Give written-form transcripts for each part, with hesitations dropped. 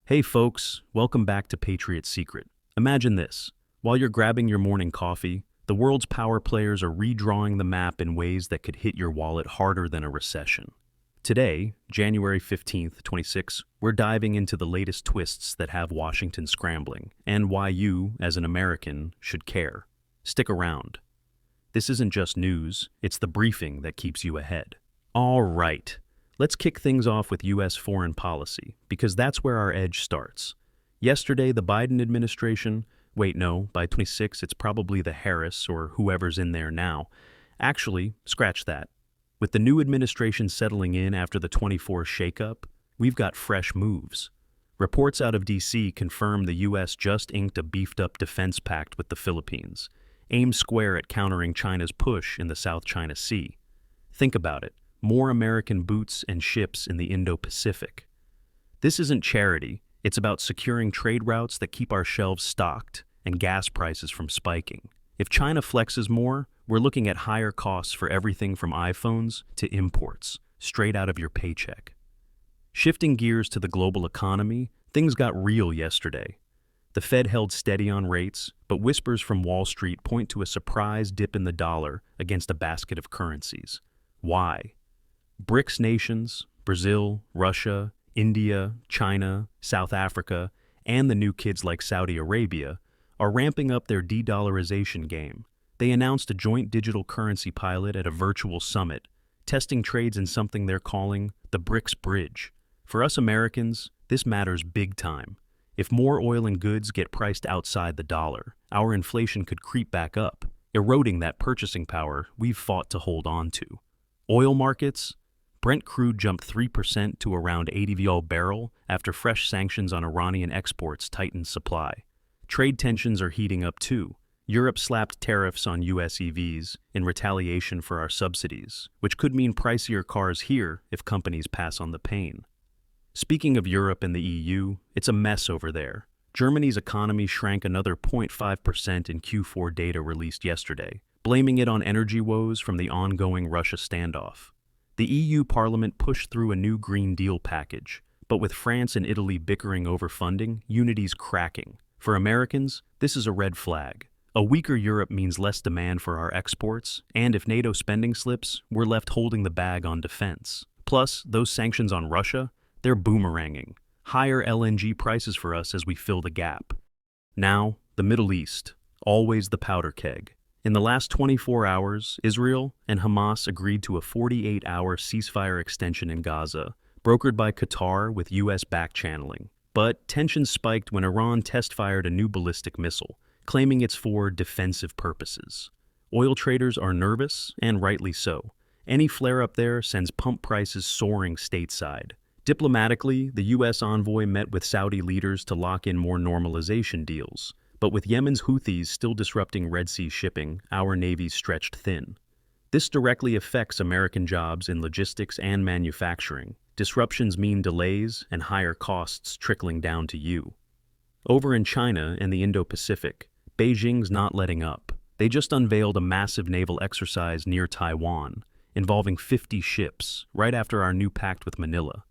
Hey folks, welcome back to Patriot Secret. Imagine this. While you're grabbing your morning coffee, the world's power players are redrawing the map in ways that could hit your wallet harder than a recession. Today, January 15th, 26, we're diving into the latest twists that have Washington scrambling, and why you, as an American, should care. Stick around. This isn't just news, it's the briefing that keeps you ahead. All right. Let's kick things off with U.S. foreign policy, because that's where our edge starts. Yesterday, the Biden administration, wait, no, by 26, it's probably the Harris or whoever's in there now. Actually, scratch that. With the new administration settling in after the 24 shakeup, we've got fresh moves. Reports out of D.C. confirm the U.S. just inked a beefed-up defense pact with the Philippines, aimed square at countering China's push in the South China Sea. Think about it. More American boots and ships in the Indo-Pacific. This isn't charity, it's about securing trade routes that keep our shelves stocked and gas prices from spiking. If China flexes more, we're looking at higher costs for everything from iPhones to imports, straight out of your paycheck. Shifting gears to the global economy, things got real yesterday. The Fed held steady on rates, but whispers from Wall Street point to a surprise dip in the dollar against a basket of currencies. Why? BRICS nations, Brazil, Russia, India, China, South Africa, and the new kids like Saudi Arabia are ramping up their de-dollarization game. They announced a joint digital currency pilot at a virtual summit, testing trades in something they're calling the BRICS Bridge. For us Americans, this matters big time. If more oil and goods get priced outside the dollar, our inflation could creep back up, eroding that purchasing power we've fought to hold on to. Oil markets? Brent crude jumped 3% to around $80 a barrel after fresh sanctions on Iranian exports tightened supply. Trade tensions are heating up too. Europe slapped tariffs on US EVs in retaliation for our subsidies, which could mean pricier cars here if companies pass on the pain. Speaking of Europe and the EU, it's a mess over there. Germany's economy shrank another 0.5% in Q4 data released yesterday, blaming it on energy woes from the ongoing Russia standoff. The EU Parliament pushed through a new Green Deal package, but with France and Italy bickering over funding, unity's cracking. For Americans, this is a red flag. A weaker Europe means less demand for our exports, and if NATO spending slips, we're left holding the bag on defense. Plus, those sanctions on Russia, they're boomeranging. Higher LNG prices for us as we fill the gap. Now, the Middle East, always the powder keg. In the last 24 hours, Israel and Hamas agreed to a 48-hour ceasefire extension in Gaza, brokered by Qatar with U.S. back-channeling. But tensions spiked when Iran test-fired a new ballistic missile, claiming it's for defensive purposes. Oil traders are nervous, and rightly so. Any flare-up there sends pump prices soaring stateside. Diplomatically, the U.S. envoy met with Saudi leaders to lock in more normalization deals. But with Yemen's Houthis still disrupting Red Sea shipping, our navy's stretched thin. This directly affects American jobs in logistics and manufacturing. Disruptions mean delays and higher costs trickling down to you. Over in China and the Indo-Pacific, Beijing's not letting up. They just unveiled a massive naval exercise near Taiwan, involving 50 ships, right after our new pact with Manila.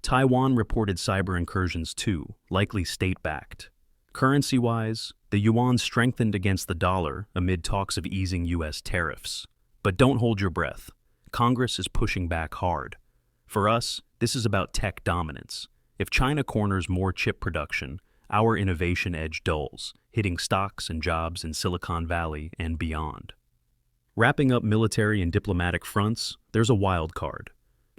Taiwan reported cyber incursions too, likely state-backed. Currency-wise, the yuan strengthened against the dollar amid talks of easing U.S. tariffs. But don't hold your breath. Congress is pushing back hard. For us, this is about tech dominance. If China corners more chip production, our innovation edge dulls, hitting stocks and jobs in Silicon Valley and beyond. Wrapping up military and diplomatic fronts, there's a wild card.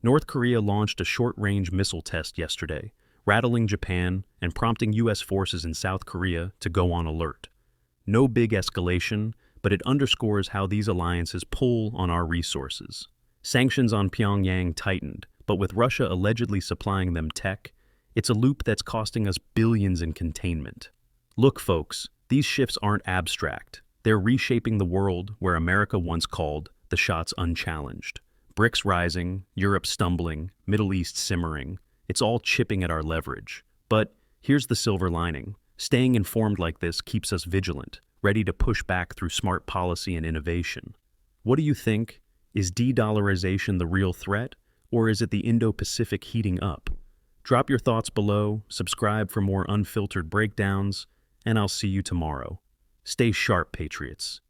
North Korea launched a short-range missile test yesterday, rattling Japan and prompting U.S. forces in South Korea to go on alert. No big escalation, but it underscores how these alliances pull on our resources. Sanctions on Pyongyang tightened, but with Russia allegedly supplying them tech, it's a loop that's costing us billions in containment. Look, folks, these shifts aren't abstract. They're reshaping the world where America once called the shots unchallenged. BRICS rising, Europe stumbling, Middle East simmering. It's all chipping at our leverage. But here's the silver lining. Staying informed like this keeps us vigilant, ready to push back through smart policy and innovation. What do you think? Is de-dollarization the real threat, or is it the Indo-Pacific heating up? Drop your thoughts below, subscribe for more unfiltered breakdowns, and I'll see you tomorrow. Stay sharp, Patriots.